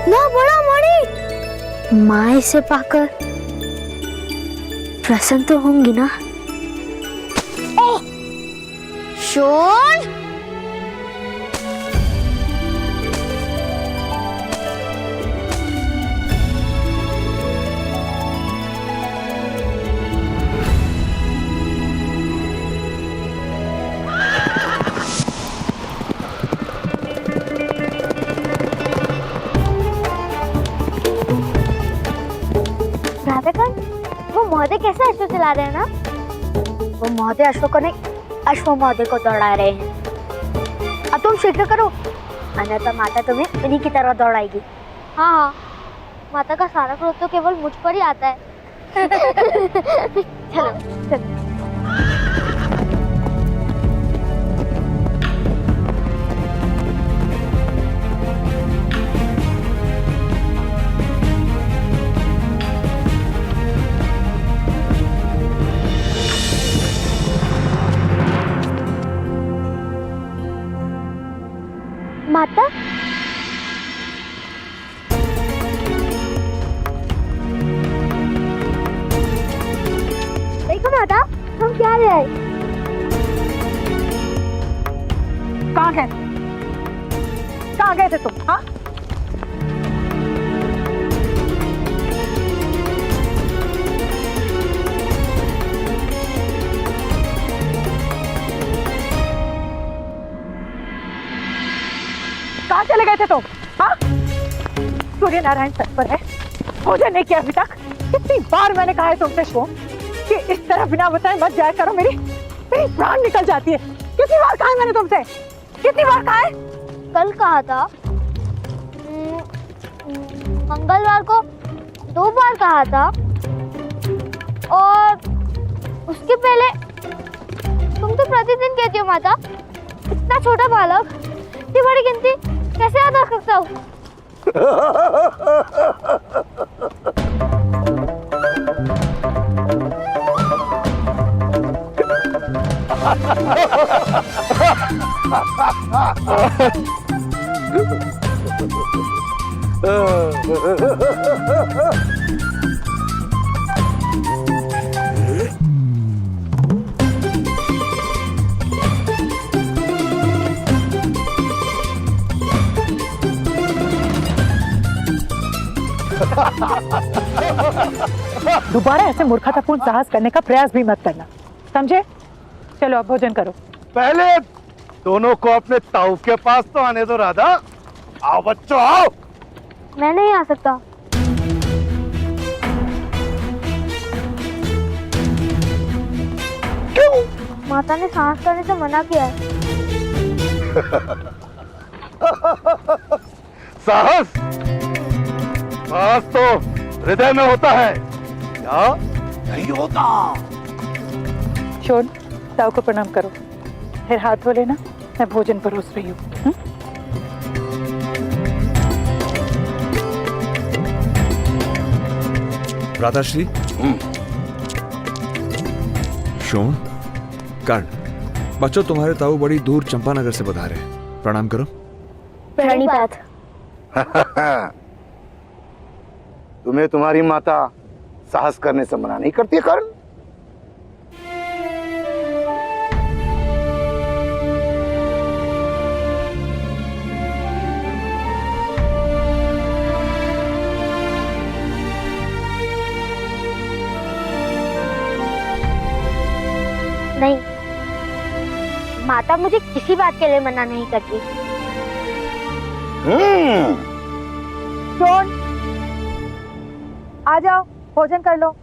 ना बड़ा मणि, माँ इसे पाकर प्रसन्न तो होंगी ना? ओह, शोन! वो महोदय कैसे अश्व चला रहे हैं ना? वो महोदय अश्व को नहीं, अश्व महोदय को दौड़ा रहे हैं। अब तुम शीघ्र करो, अन्यथा माता तुम्हें उन्हीं की तरह दौड़ाएगी। हाँ हाँ, माता का सारा क्रोध तो केवल मुझ पर ही आता है। चलो चलो। माता, देखो माता, हम क्या ले आए? कहाँ गए? कहाँ गए थे तुम? हाँ, कहाँ चले गए थे तुम? हाँ, सूर्य नारायण तट पर है, भोजन नहीं किया अभी तक। कितनी बार मैंने कहा है तुमसे शोन कि इस तरह बिना बताए मत जाया करो, मेरी प्राण निकल जाती है। कितनी बार कहा है मैंने तुमसे? कितनी बार कहा है? कल कहा था, मंगलवार को 2 बार कहा था, और उसके पहले तुम तो प्रतिदिन कहती हो माता। इतना छोटा बालक इतनी बड़ी गिनती कैसे याद रख सकता हूँ? दोबारा ऐसे मूर्खतापूर्ण साहस करने का प्रयास भी मत करना, समझे? चलो अब भोजन करो। पहले दोनों को अपने ताऊ के पास तो आने दो राधा। आओ बच्चों आओ। मैं नहीं आ सकता। क्यों? माता ने साहस करने से मना किया है। साहस? साहस तो हृदय में होता है, क्या नहीं होता? शोन, ताऊ को प्रणाम करो, फिर हाथ धो लेना, मैं भोजन परोस रही हूँ। राधाश्री, शोन, कर्ण, बच्चों तुम्हारे ताऊ बड़ी दूर चंपानगर से पधारे हैं, प्रणाम करो। प्रणिपात। तुम्हें तुम्हारी माता साहस करने से मना नहीं करती है कर्ण? नहीं, माता मुझे किसी बात के लिए मना नहीं करती। शोन, आ जाओ, भोजन कर लो।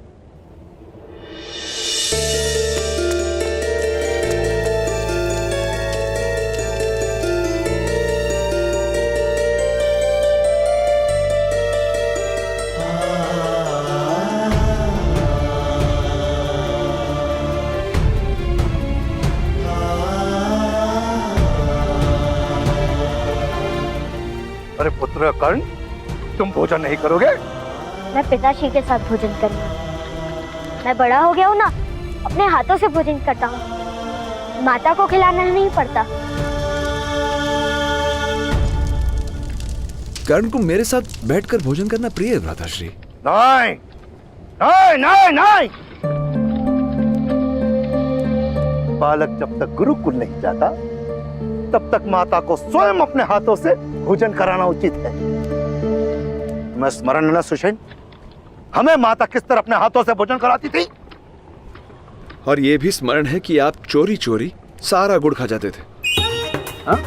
अरे पुत्र कर्ण, तुम भोजन नहीं करोगे? मैं पिताश्री के साथ भोजन करूंगा। मैं बड़ा हो गया हूँ ना, अपने हाथों से भोजन करता हूँ, माता को खिलाना नहीं पड़ता। कर्ण को मेरे साथ बैठकर भोजन करना प्रिय है भ्राताश्री। नहीं नहीं नहीं नहीं, बालक जब तक गुरुकुल नहीं जाता तब तक माता को स्वयं अपने हाथों से भोजन कराना उचित है। मैं स्मरण है ना सुषेण, हमें माता किस तरह अपने हाथों से भोजन कराती थी। और ये भी स्मरण है कि आप चोरी चोरी सारा गुड़ खा जाते थे। हाँ?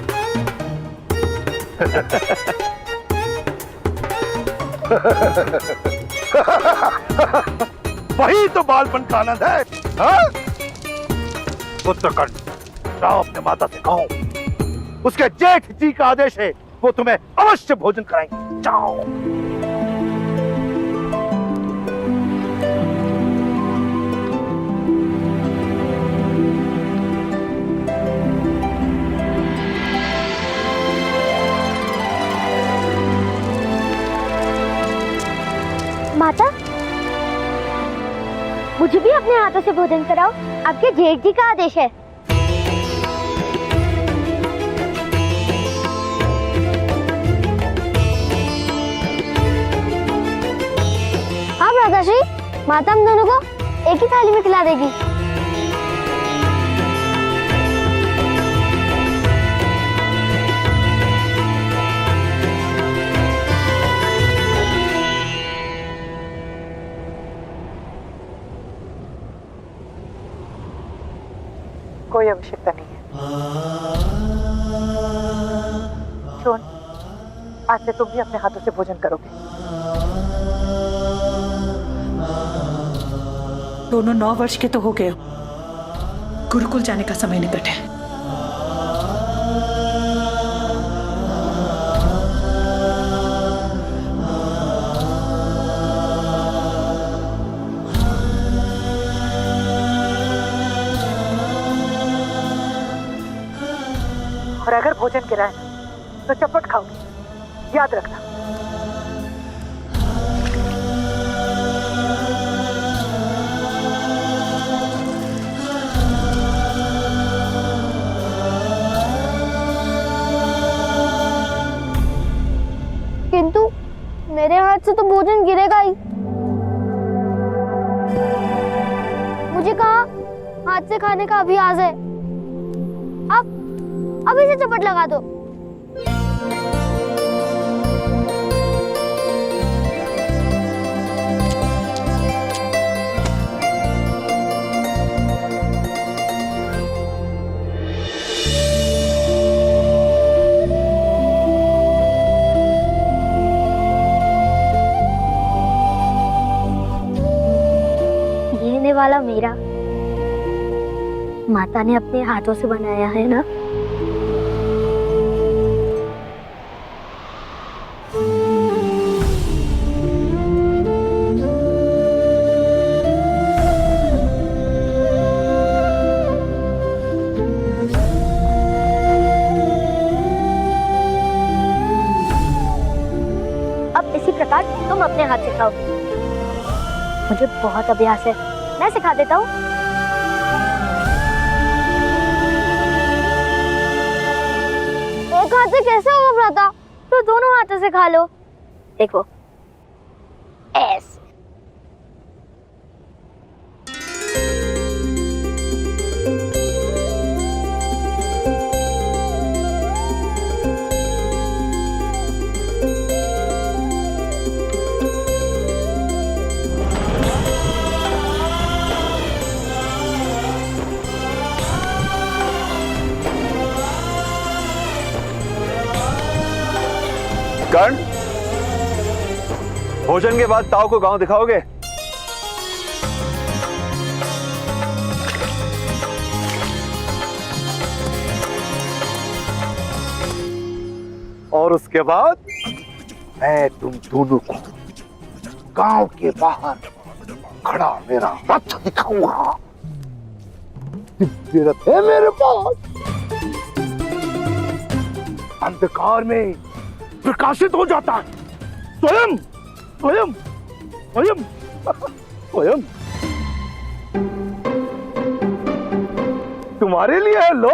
वही तो बालपन का आनंद है। हाँ? पुत्र कर्ण, जाओ अपने माता से कहो, उसके जेठ जी का आदेश है, वो तुम्हें अवश्य भोजन कराएंगे। जाओ। माता, मुझे भी अपने हाथों से भोजन कराओ, आपके जेठ जी का आदेश है। हाँ भ्राताश्री, माता हम दोनों को एक ही थाली में खिला देगी। कोई आवश्यकता नहीं है। शोन, आज से तुम भी अपने हाथों से भोजन करोगे। दोनों 9 वर्ष के तो हो गए हो, गुरुकुल जाने का समय निकट है। और अगर भोजन गिराए ना तो चपट खाओगे, याद रखना। किंतु मेरे हाथ से तो भोजन गिरेगा ही। मुझे कहा हाथ से खाने का अभ्यास है। अब इसे चपट लगा दो। ये वाला मेरा माता ने अपने हाथों से बनाया है ना। अब इसी प्रकार तुम अपने हाथ से खाओ। मुझे बहुत अभ्यास है, मैं सिखा देता हूँ। एक हाथ से कैसे होगा भ्राता? तो दोनों हाथों से खा लो। देखो, ऐसे। कर्ण, भोजन के बाद ताऊ को गांव दिखाओगे? और उसके बाद मैं तुम दोनों को गांव के बाहर खड़ा मेरा रथ दिखाऊंगा। दिव्य रथ है मेरे पास, अंधकार में प्रकाशित हो जाता है। स्वयं स्वयं स्वयं स्वयं तुम्हारे लिए है। लो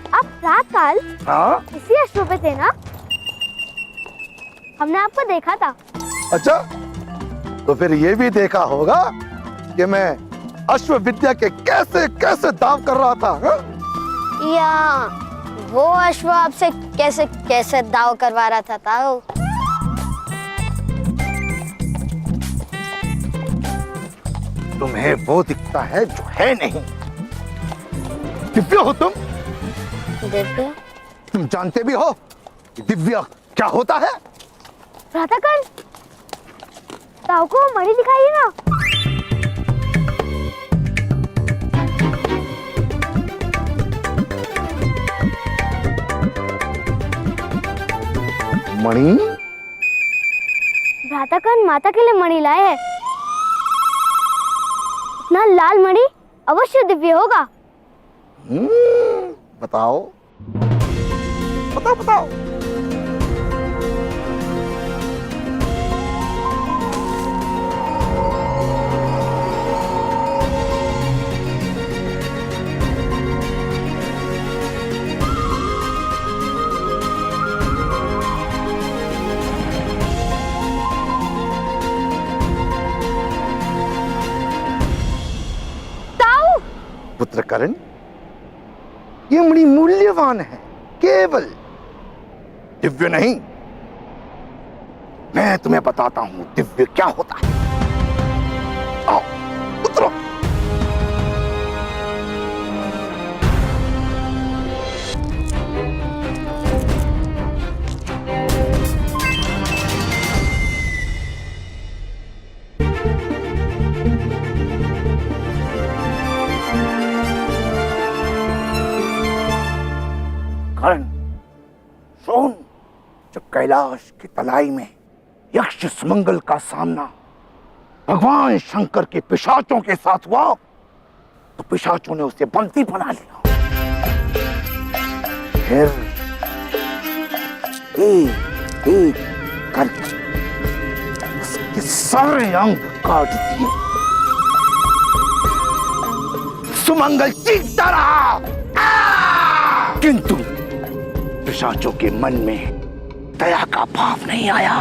आप प्रातःकाल हाँ, इसी अश्व पे थे ना? हमने आपको देखा था। अच्छा, तो फिर ये भी देखा होगा कि मैं अश्व विद्या के कैसे कैसे दाव कर रहा था। हा? या वो अश्व आपसे कैसे कैसे दाव करवा रहा था ताऊ? तुम्हें वो दिखता है जो है नहीं। दिव्य हो तुम? दिव्य? तुम जानते भी हो कि दिव्य क्या होता है? प्रातःकाल ताऊ को मणि दिखाइए ना। मणि? प्रातःकाल माता के लिए मणि लाए हैं। इतना लाल मणि अवश्य दिव्य होगा। बताओ बताओ बताओ। पुत्र कर्ण, ये मणि मूल्यवान है, केवल दिव्य नहीं। मैं तुम्हें बताता हूं दिव्य क्या होता है। आओ उतरो। कर्ण, सुन, जब कैलाश की तलाई में यक्ष सुमंगल का सामना भगवान शंकर के पिशाचों के साथ हुआ, तो पिशाचों ने उसे बंदी बना लिया। फिर एक एक करके उसके सारे अंग काट दिए। सुमंगल चीखता रहा, किंतु पिशाचों के मन में दया का भाव नहीं आया।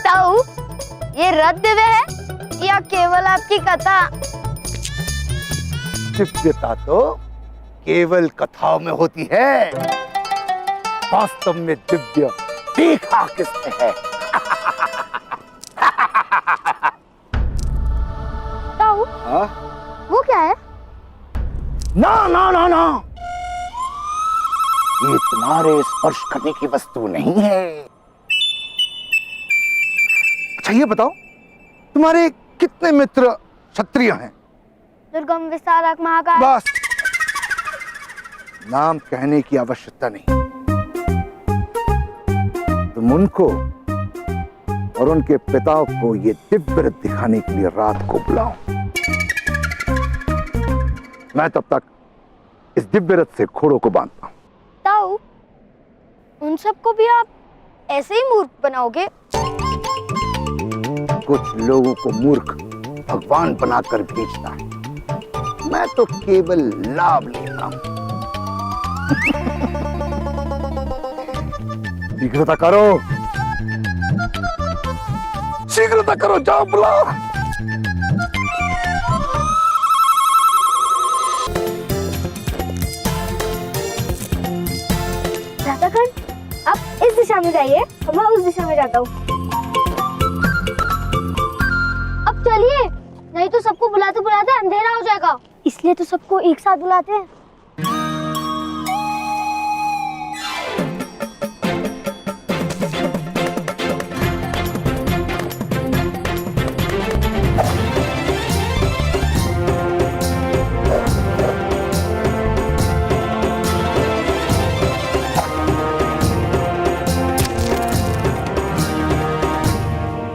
ताऊ, ये रथ दिव्य है या केवल आपकी कथा? दिव्यता तो केवल कथाओं में होती है, वास्तव में दिव्य देखा किसने है? ताऊ, वो क्या है? ना ना ना ना, ये तुम्हारे स्पर्श करने की वस्तु नहीं है। अच्छा ये बताओ, तुम्हारे कितने मित्र क्षत्रिय हैं? दुर्गम विस्तारक महाकाय। बस, नाम कहने की आवश्यकता नहीं। तुम उनको और उनके पिताओं को ये दिव्य रथ दिखाने के लिए रात को बुलाओ। मैं तब तक इस दिव्य रथ से घोड़ों को बांधता हूँ। ताऊ, उन सबको भी आप ऐसे ही मूर्ख बनाओगे? कुछ लोगों को मूर्ख भगवान बनाकर भेजता है, मैं तो केवल लाभ लेता हूँ। शीघ्रता करो, शीघ्रता करो, जाओ बुलाओ। राधाकांत, आप इस दिशा में जाइए, मैं उस दिशा में जाता हूँ। अब चलिए, नहीं तो सबको बुलाते बुलाते अंधेरा हो जाएगा। इसलिए तो सबको एक साथ बुलाते हैं।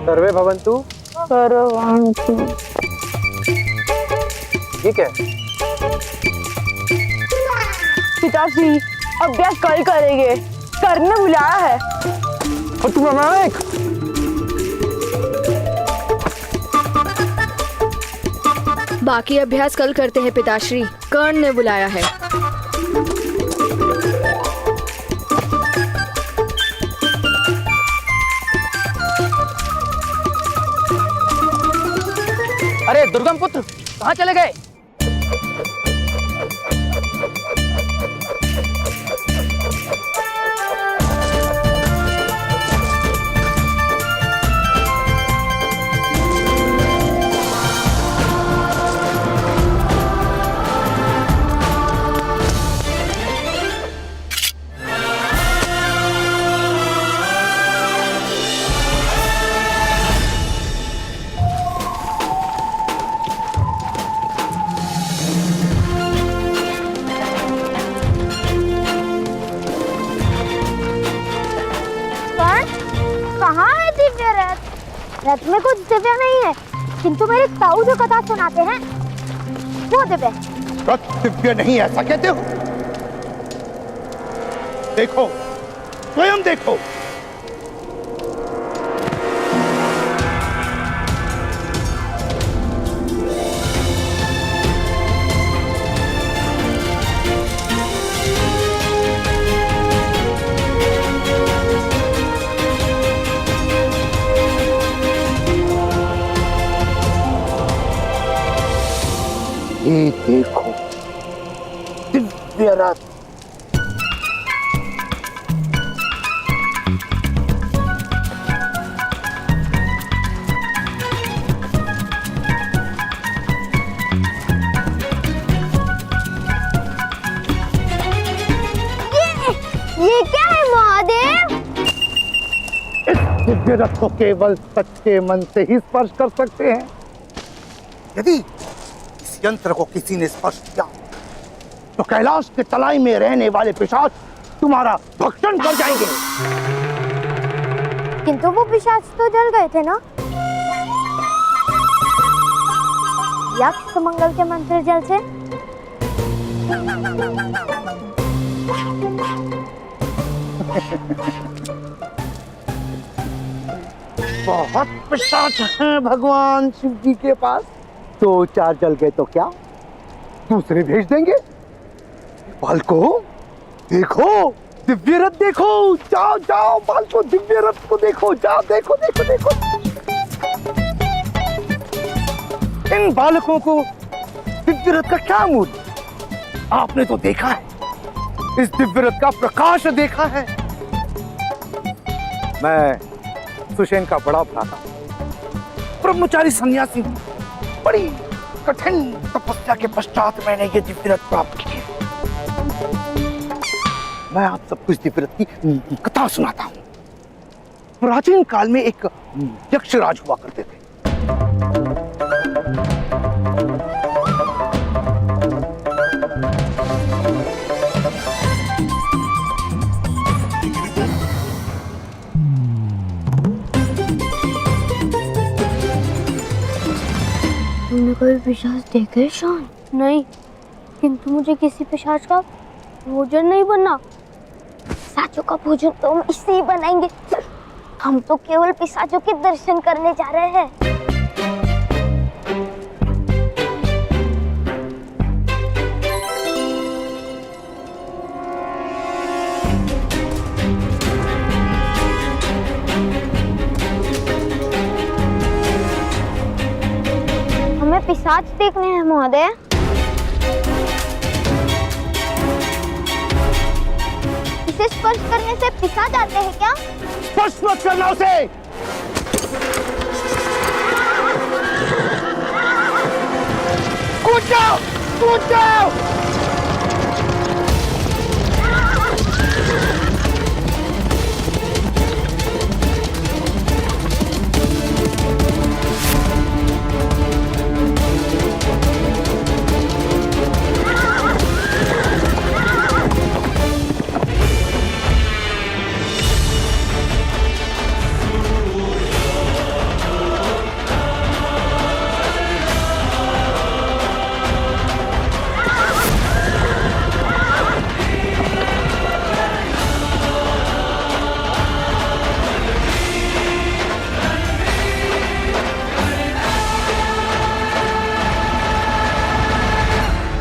सर्वे भवन्तु। ठीक है। पिताश्री, अभ्यास कल करेंगे, सर ने बुलाया है। बाकी अभ्यास कल करते हैं पिताश्री, कर्ण ने बुलाया है। अरे दुर्गम पुत्र, कहाँ चले गए? रथ में कुछ दिव्य नहीं है, किंतु मेरे ताऊ जो कथा सुनाते हैं वो दिव्य। रथ दिव्य नहीं, ऐसा कहते हो? देखो, स्वयं देखो। ये देखो, दिव्य रथ। ये क्या है महादेव? इस दिव्य रथ को केवल सच्चे मन से ही स्पर्श कर सकते हैं। यदि यंत्र को किसी ने स्पर्श किया तो कैलाश के तलाई में रहने वाले पिशाच तुम्हारा भक्षण कर जाएंगे। किंतु वो पिशाच तो जल गए थे ना? यक्ष मंगल के मंत्र जल से। बहुत पिशाच हैं भगवान शिव जी के पास। 2-4 जल गए तो क्या, दूसरे भेज देंगे। बालको देखो, दिव्य रथ देखो, जाओ जाओ बालको, दिव्य रथ को देखो, जाओ देखो देखो देखो। इन बालकों को दिव्य रथ का क्या मूल्य? आपने तो देखा है, इस दिव्य रथ का प्रकाश देखा है। मैं सुषेण का बड़ा भ्राता, ब्रह्मचारी सन्यासी, बड़ी कठिन तपस्या के पश्चात मैंने ये दिव्य रथ प्राप्त की। मैं आप सबको इस दिव्य रथ की कथा सुनाता हूँ। प्राचीन काल में एक यक्षराज हुआ करते थे। तुमने कोई पिशाच देखे शान? नहीं, किंतु मुझे किसी पिशाच का भोजन नहीं बनना। पिशाचों का भोजन तो हम इससे ही बनाएंगे। हम तो केवल पिशाचों के दर्शन करने जा रहे हैं। हमें पिशाच देखने हैं महोदय। इसे स्पर्श करने से पिशाच आते हैं क्या? स्पर्श मत करना उसे। कूद जाओ, कूद जाओ।